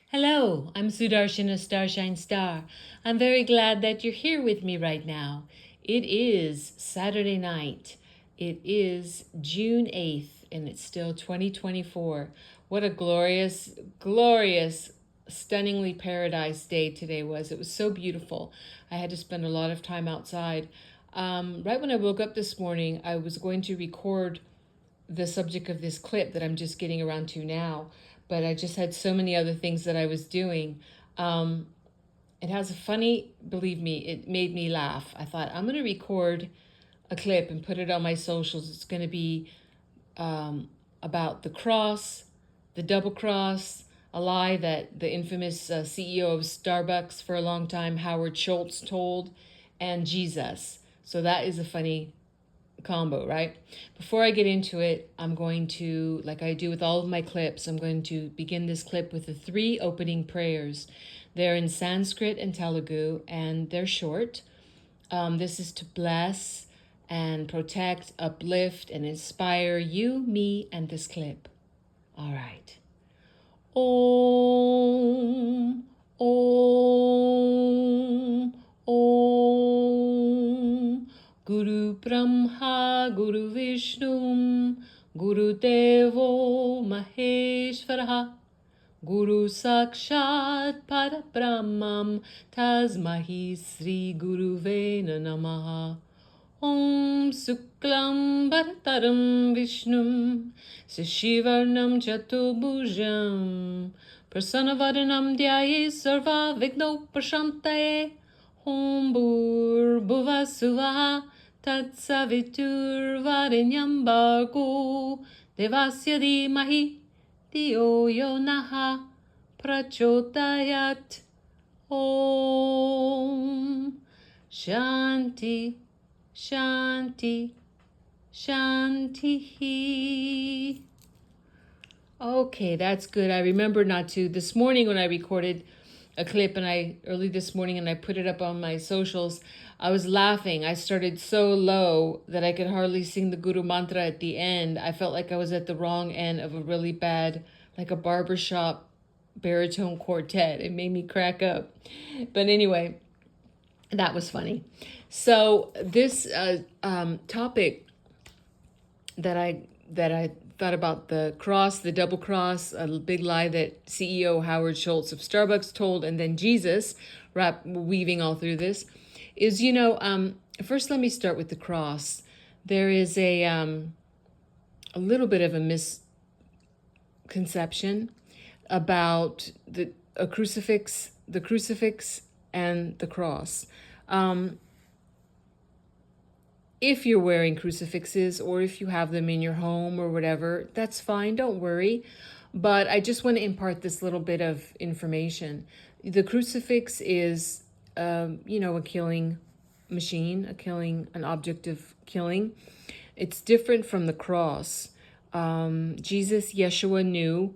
Hello, I'm Sudarshana Starshine Star. I'm very glad that you're here with me right now. It is Saturday night. It is June 8th, and it's still 2024. What a glorious, glorious, stunningly paradise day today was. It was so beautiful. I had to spend a lot of time outside. Right when I woke up this morning, I was going to record the subject of this clip that I'm just getting around to now, but I just had so many other things that I was doing. It has a funny, believe me, it made me laugh. I thought, I'm going to record a clip and put it on my socials. It's going to be about the cross, the double cross, a lie that the infamous CEO of Starbucks for a long time, Howard Schultz, told, and Jesus. So that is a funny combo, right? Before I get into it, I'm going to, like I do with all of my clips, I'm going to begin this clip with the 3 opening prayers. They're in Sanskrit and Telugu, and they're short. This is to bless and protect, uplift, and inspire you, me, and this clip. All right. Om, Om, Om. Guru Brahma, Guru Vishnu, Guru Devo Maheshwaraha, Guru Sakshat Parabrahmam, Tasmahi Sri Guruvena Namaha. Om Suklam Bharataram Vishnum, Sashivarnam Chatubhujam, Prasanavadanam Dhyaye Sarva Vigno Prashantaye. Om Bhur Suvah Tat Savitur Varenyam Bhargo Devasya Dhimahi Dhiyo Yo Naha Prachodayat. Om Shanti Shanti Shanti. Okay, that's good. I remember not to. This morning when I recorded a clip early this morning and I put it up on my socials, I was laughing. I started so low that I could hardly sing the Guru Mantra at the end. I felt like I was at the wrong end of a really bad, like a barbershop baritone quartet. It made me crack up. But anyway, that was funny. So this topic that I thought about, the cross, the double cross, a big lie that CEO Howard Schultz of Starbucks told, and then Jesus, weaving all through this, is, first let me start with the cross. There is a little bit of a misconception about the crucifix and the cross. If you're wearing crucifixes or if you have them in your home or whatever, that's fine. Don't worry. But I just want to impart this little bit of information. The crucifix is, a killing machine, an object of killing. It's different from the cross. Yeshua knew,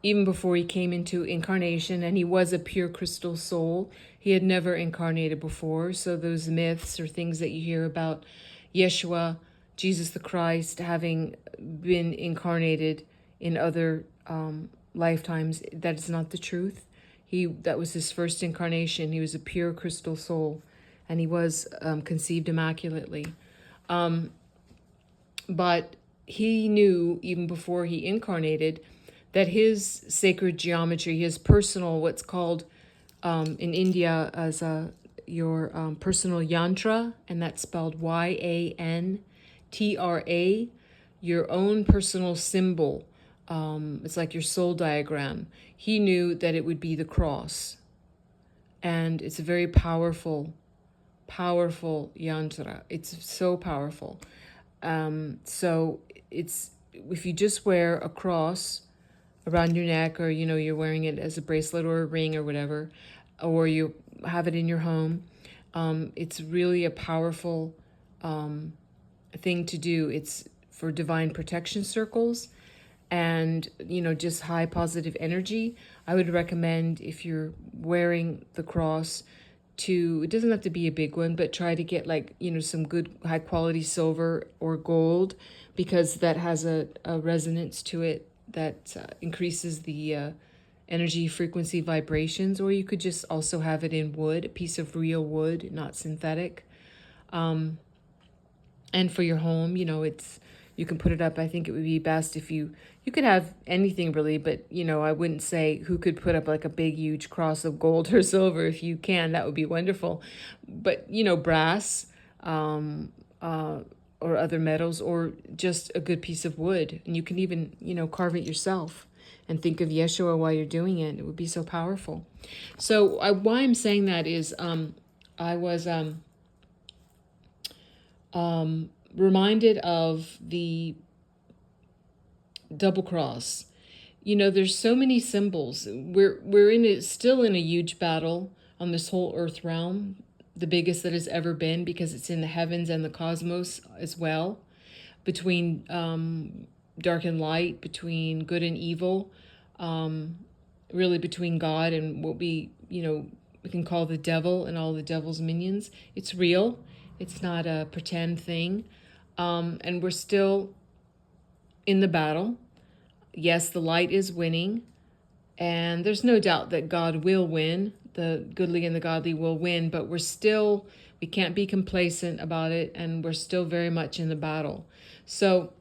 even before he came into incarnation, and he was a pure crystal soul. He had never incarnated before, so those myths or things that you hear about Yeshua, Jesus the Christ, having been incarnated in other lifetimes, that is not the truth. That was his first incarnation. He was a pure crystal soul, and he was conceived immaculately. But he knew, even before he incarnated, that his sacred geometry, his personal, what's called in India as your personal yantra, and that's spelled YANTRA, your own personal symbol. It's like your soul diagram. He knew that it would be the cross. And it's a very powerful yantra. It's so powerful. So if you just wear a cross around your neck, or you're wearing it as a bracelet or a ring or whatever, or you have it in your home, it's really a powerful thing to do. It's for divine protection circles and just high positive energy. I would recommend, if you're wearing the cross, it doesn't have to be a big one, but try to get some good high quality silver or gold, because that has a resonance to it increases the energy, frequency, vibrations, or you could just also have it in wood, a piece of real wood, not synthetic. And for your home, you can put it up. I think it would be best if you could have anything really, but I wouldn't say who could put up like a big huge cross of gold or silver. If you can, that would be wonderful. But brass, or other metals, or just a good piece of wood, and you can even carve it yourself and think of Yeshua while you're doing it. It would be so powerful. So why I'm saying that is I was reminded of the double cross. There's so many symbols. We're still in a huge battle on this whole earth realm, the biggest that has ever been, because it's in the heavens and the cosmos as well, between dark and light, between good and evil, really between God and what we can call the devil and all the devil's minions. It's real. It's not a pretend thing. And we're still in the battle. Yes, the light is winning, and there's no doubt that God will win. The goodly and the godly will win, but we can't be complacent about it, and we're still very much in the battle. So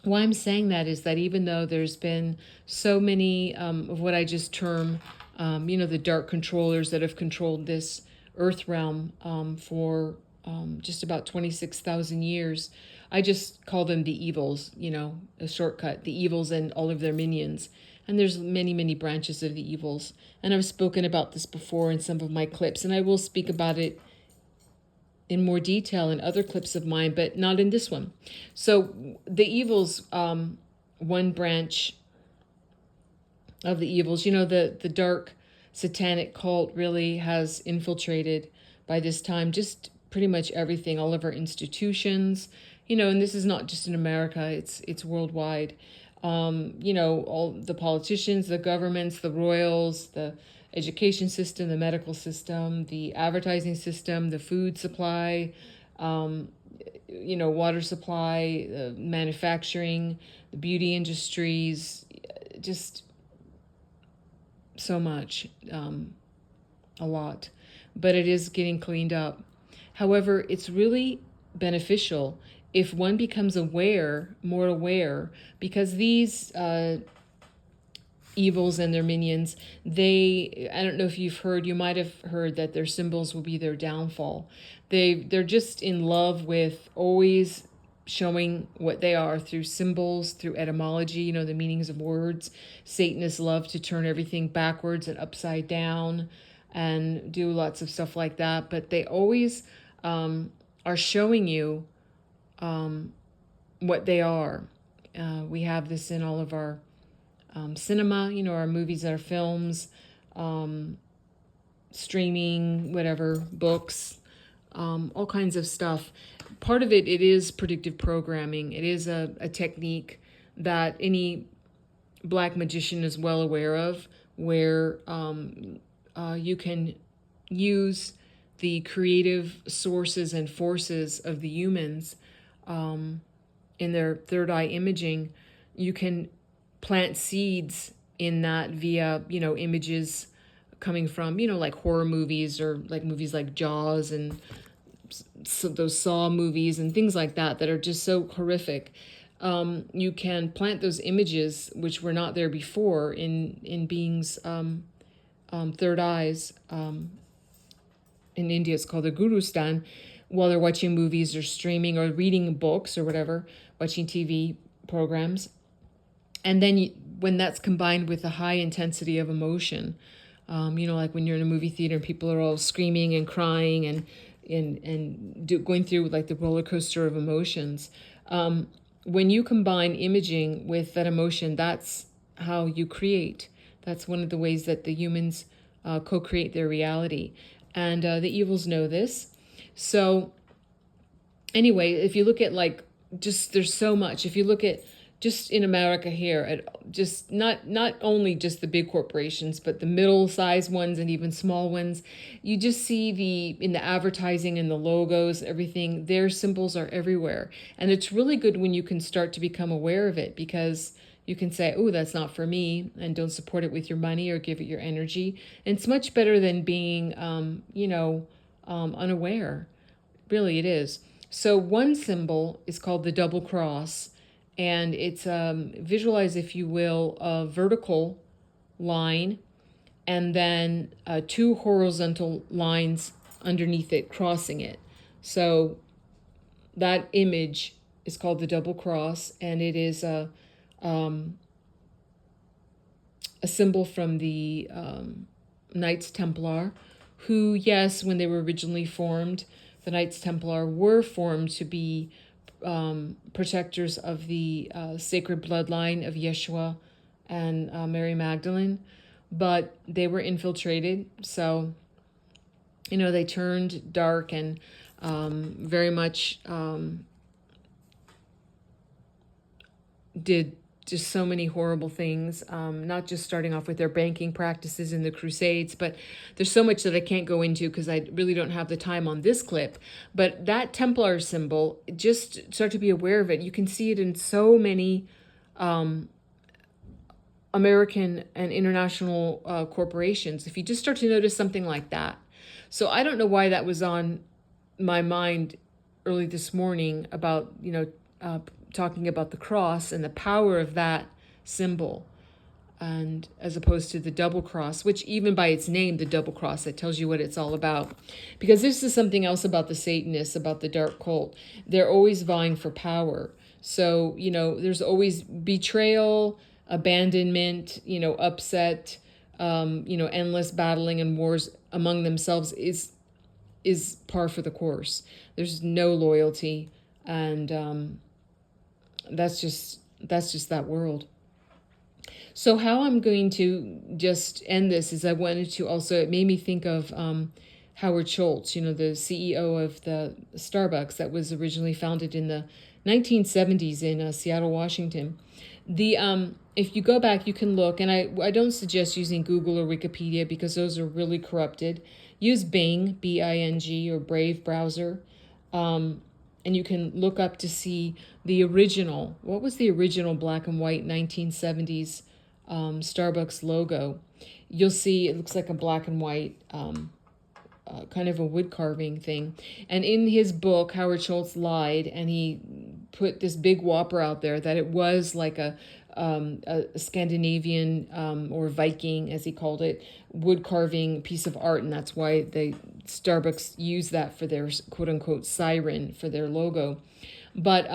why I'm saying that is that even though there's been so many of what I just term, the dark controllers that have controlled this earth realm for just about 26,000 years, I just call them the evils, a shortcut, the evils and all of their minions. And there's many, many branches of the evils. And I've spoken about this before in some of my clips, and I will speak about it in more detail in other clips of mine, but not in this one. So the evils, one branch of the evils, the dark satanic cult really has infiltrated by this time just pretty much everything, all of our institutions, and this is not just in America, it's worldwide. All the politicians, the governments, the royals, the education system, the medical system, the advertising system, the food supply, water supply, manufacturing, the beauty industries, just so much, a lot. But it is getting cleaned up. However, it's really beneficial if one becomes more aware, because these evils and their minions, I don't know if you might have heard that their symbols will be their downfall. They're just in love with always showing what they are through symbols, through etymology, the meanings of words. Satanists love to turn everything backwards and upside down and do lots of stuff like that, but they always are showing you what they are. We have this in all of our cinema, our movies, our films, streaming, whatever, books, all kinds of stuff. Part of it is predictive programming. It is a technique that any black magician is well aware of, where you can use the creative sources and forces of the humans in their third eye imaging. You can plant seeds in that via, images coming from, like horror movies, or like movies like Jaws and those Saw movies and things like that are just so horrific. You can plant those images, which were not there before, in beings' third eyes. In India, it's called the Guru Stan, while they're watching movies or streaming or reading books or whatever, watching TV programs. And then when that's combined with a high intensity of emotion, like when you're in a movie theater and people are all screaming and crying and going through like the roller coaster of emotions. When you combine imaging with that emotion, that's how you create. That's one of the ways that the humans co-create their reality. And the evils know this. So anyway, if you look at there's so much. If you look at just in America here, at just not only just the big corporations, but the middle-sized ones and even small ones, you just see in the advertising and the logos, everything, their symbols are everywhere. And it's really good when you can start to become aware of it, because you can say, oh, that's not for me, and don't support it with your money or give it your energy. And it's much better than being, unaware. Really, it is. So one symbol is called the double cross, and it's visualize, if you will, a vertical line and then two horizontal lines underneath it crossing it. So that image is called the double cross, and it is a symbol from the Knights Templar, who, yes, when they were originally formed, the Knights Templar were formed to be protectors of the sacred bloodline of Yeshua and Mary Magdalene, but they were infiltrated. So, they turned dark and very much did just so many horrible things, not just starting off with their banking practices in the Crusades, but there's so much that I can't go into because I really don't have the time on this clip. But that Templar symbol, just start to be aware of it. You can see it in so many American and international corporations, if you just start to notice something like that. So I don't know why that was on my mind early this morning about, talking about the cross and the power of that symbol, and as opposed to the double cross, which even by its name, the double cross, that tells you what it's all about. Because this is something else about the Satanists, about the dark cult. They're always vying for power. So, there's always betrayal, abandonment, upset, endless battling and wars among themselves is par for the course. There's no loyalty, and that's just that world. So how I'm going to just end this is I wanted to also, it made me think of Howard Schultz, the CEO of the Starbucks that was originally founded in the 1970s in Seattle, Washington. If you go back, you can look, and I don't suggest using Google or Wikipedia because those are really corrupted. Use Bing, B-I-N-G, or Brave browser. And you can look up to see the original. What was the original black and white 1970s Starbucks logo? You'll see it looks like a black and white kind of a wood carving thing. And in his book, Howard Schultz lied, and he put this big whopper out there that it was like a Scandinavian or Viking, as he called it, wood carving piece of art, and that's why Starbucks used that for their quote unquote siren for their logo. But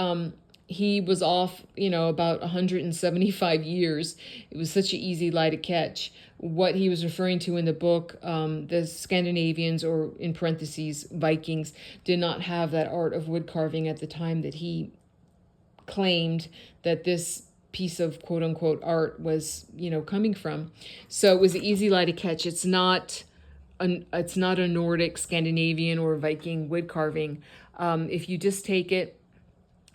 he was off, about 175 years. It was such an easy lie to catch. What he was referring to in the book, the Scandinavians, or in parentheses, Vikings, did not have that art of wood carving at the time that he claimed that this piece of quote unquote art was, coming from. So it was an easy lie to catch. It's not a Nordic, Scandinavian, or Viking wood carving. If you just take it,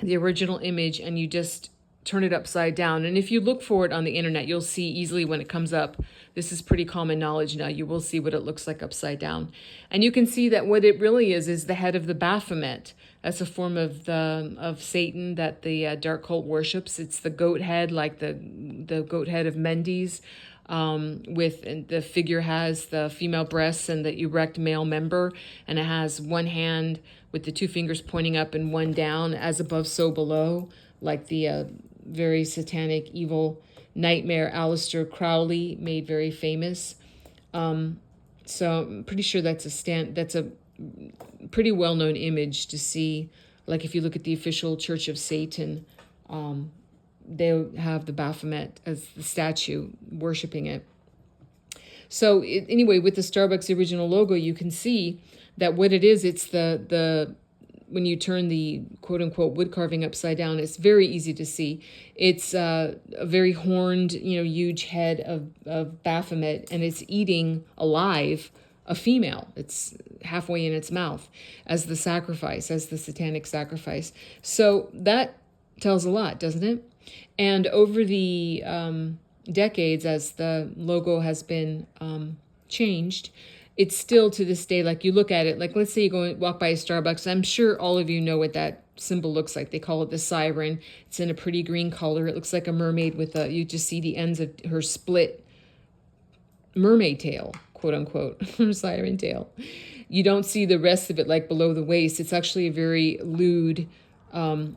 the original image, and you just turn it upside down, and if you look for it on the internet, you'll see easily when it comes up. This is pretty common knowledge now. You will see what it looks like upside down, and you can see that what it really is the head of the Baphomet. That's a form of Satan that the dark cult worships. It's the goat head, like the goat head of Mendes. And the figure has the female breasts and the erect male member, and it has one hand with the two fingers pointing up and one down, as above, so below, like the very satanic, evil nightmare Aleister Crowley made very famous. So I'm pretty sure that's a pretty well-known image to see. Like if you look at the official Church of Satan, they have the Baphomet as the statue, worshiping it. So anyway, with the Starbucks original logo, you can see that what it is, it's the when you turn the quote unquote wood carving upside down, it's very easy to see. It's a very horned, huge head of Baphomet, and it's eating alive a female. It's halfway in its mouth as the sacrifice, as the satanic sacrifice. So that tells a lot, doesn't it? And over the decades, as the logo has been changed, it's still to this day, like you look at it, like let's say you go and walk by a Starbucks. I'm sure all of you know what that symbol looks like. They call it the siren. It's in a pretty green color. It looks like a mermaid with you just see the ends of her split mermaid tail, quote unquote, or siren tail. You don't see the rest of it like below the waist. It's actually a very lewd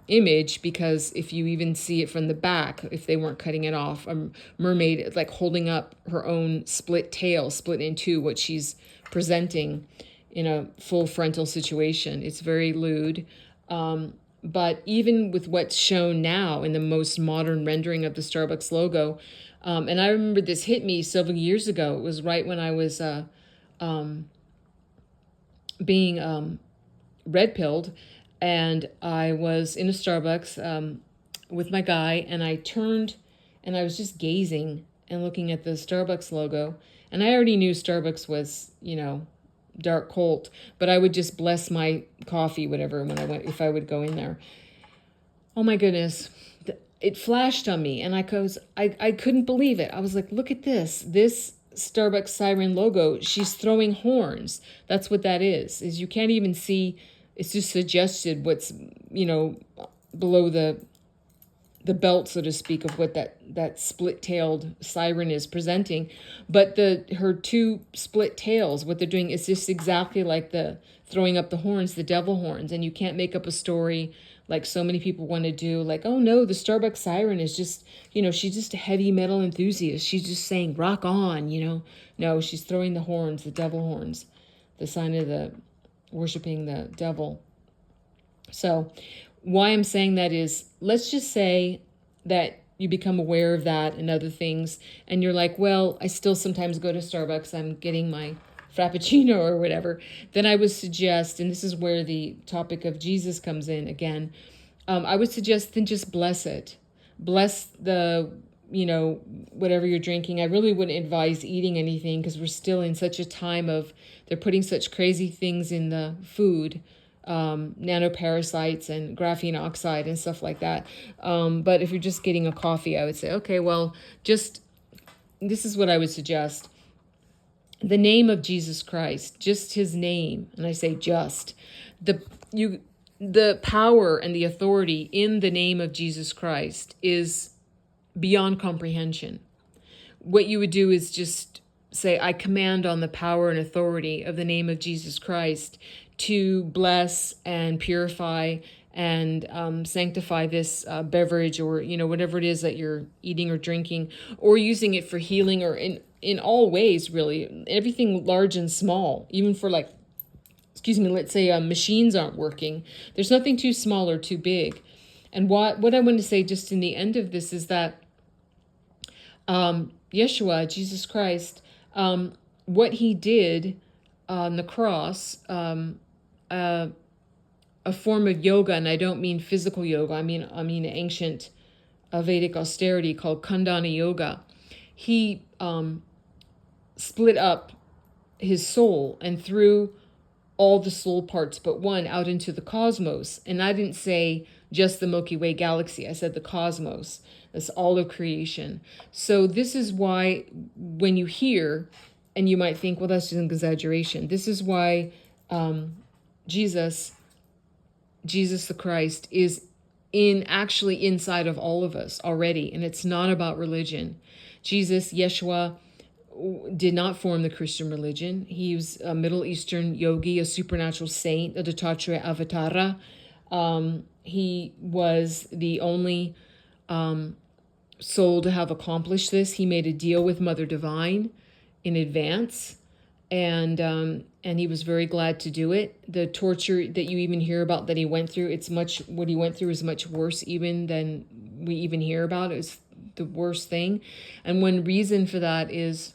image, because if you even see it from the back, if they weren't cutting it off, a mermaid like holding up her own split tail, split in two, what she's presenting in a full frontal situation. It's very lewd. But even with what's shown now in the most modern rendering of the Starbucks logo, and I remember this hit me several years ago. It was right when I was being red-pilled, and I was in a Starbucks with my guy, and I turned and I was just gazing and looking at the Starbucks logo. And I already knew Starbucks was, dark cult, but I would just bless my coffee, whatever, when I went, if I would go in there. Oh my goodness. It flashed on me, and I couldn't believe it. I was like, look at this Starbucks siren logo. She's throwing horns. That's what that is you can't even see. It's just suggested what's, below the belt, so to speak, of what that split-tailed siren is presenting. But her two split tails, what they're doing is just exactly like the throwing up the horns, the devil horns. And you can't make up a story like so many people want to do, like, oh no, the Starbucks siren is just, she's just a heavy metal enthusiast. She's just saying rock on, No, she's throwing the horns, the devil horns, the sign of the worshiping the devil. So why I'm saying that is, let's just say that you become aware of that and other things, and you're like, well, I still sometimes go to Starbucks, I'm getting my Frappuccino or whatever. Then I would suggest, and this is where the topic of Jesus comes in again, I would suggest then just bless it. Bless the, whatever you're drinking. I really wouldn't advise eating anything, because we're still in such a time of, they're putting such crazy things in the food, nanoparasites and graphene oxide and stuff like that. But if you're just getting a coffee, I would say, okay, well, this is what I would suggest. The name of Jesus Christ, just his name, and I say just, the power and the authority in the name of Jesus Christ is beyond comprehension. What you would do is just say, I command on the power and authority of the name of Jesus Christ to bless and purify and sanctify this beverage, or whatever it is that you're eating or drinking, or using it for healing, or in all ways, really, everything large and small, even for let's say machines aren't working. There's nothing too small or too big. And what I want to say just in the end of this is that Yeshua, Jesus Christ, what he did on the cross, a form of yoga, and I don't mean physical yoga, I mean ancient Vedic austerity called Kundalini yoga. He split up his soul and threw all the soul parts but one out into the cosmos. And I didn't say just the Milky Way galaxy, I said the cosmos. That's all of creation. So this is why when you hear, and you might think, well, that's just an exaggeration. This is why Jesus the Christ is actually inside of all of us already. And it's not about religion. Jesus, Yeshua, did not form the Christian religion. He was a Middle Eastern yogi, a supernatural saint, a Dattatreya Avatara. He was the only soul to have accomplished this. He made a deal with Mother Divine in advance, and he was very glad to do it. The torture that you even hear about that he went through, what he went through is much worse even than we even hear about. It was the worst thing. And one reason for that is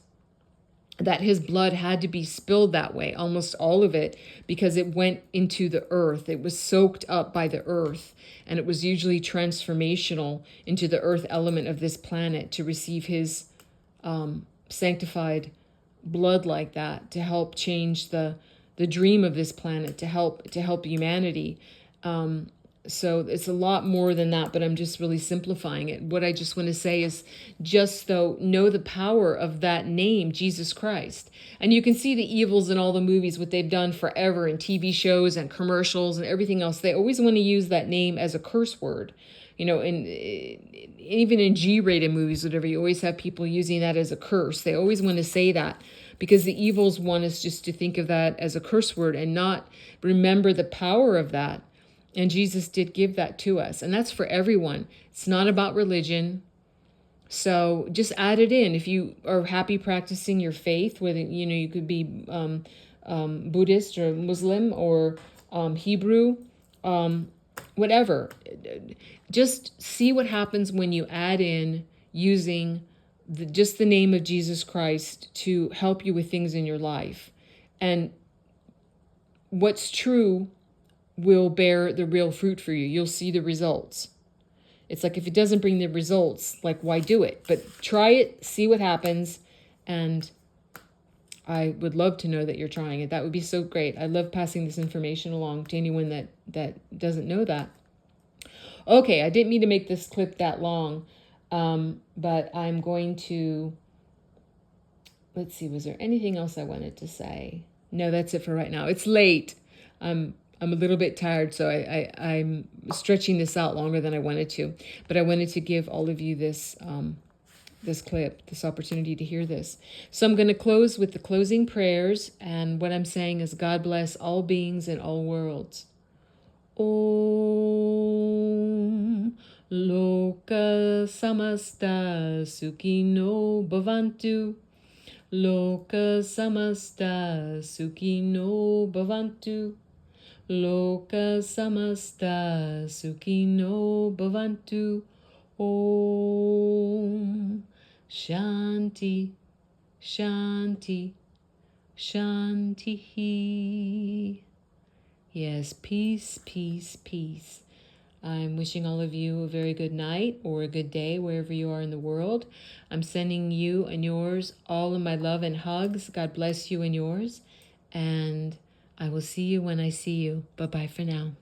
that his blood had to be spilled that way, almost all of it, because it went into the earth. It was soaked up by the earth, and it was usually transformational into the earth element of this planet to receive his sanctified blood like that, to help change the dream of this planet, to help humanity. So it's a lot more than that, but I'm just really simplifying it. What I just want to say is just though know the power of that name, Jesus Christ. And you can see the evils in all the movies, what they've done forever in TV shows and commercials and everything else. They always want to use that name as a curse word. And even in G-rated movies, whatever, you always have people using that as a curse. They always want to say that because the evils want us just to think of that as a curse word and not remember the power of that. And Jesus did give that to us. And that's for everyone. It's not about religion. So just add it in. If you are happy practicing your faith, whether, you could be Buddhist or Muslim or Hebrew, whatever. Just see what happens when you add in using just the name of Jesus Christ to help you with things in your life. And what's true will bear the real fruit for you. You'll see the results. It's like if it doesn't bring the results, like why do it? But try it, see what happens, and I would love to know that you're trying it. That would be so great. I love passing this information along to anyone that doesn't know that. Okay, I didn't mean to make this clip that long, but I'm going to, let's see, was there anything else I wanted to say? No, that's it for right now. It's late. I'm a little bit tired, so I'm stretching this out longer than I wanted to. But I wanted to give all of you this clip, this opportunity to hear this. So I'm going to close with the closing prayers, and what I'm saying is God bless all beings in all worlds. Om Loka Samasta Sukhino Bhavantu. Loka Samasta Sukhino Bhavantu. Loka samasta sukhino bhavantu. Om Shanti, Shanti, Shanti. Yes, peace, peace, peace. I'm wishing all of you a very good night or a good day wherever you are in the world. I'm sending you and yours all of my love and hugs. God bless you and yours. And I will see you when I see you. Bye-bye for now.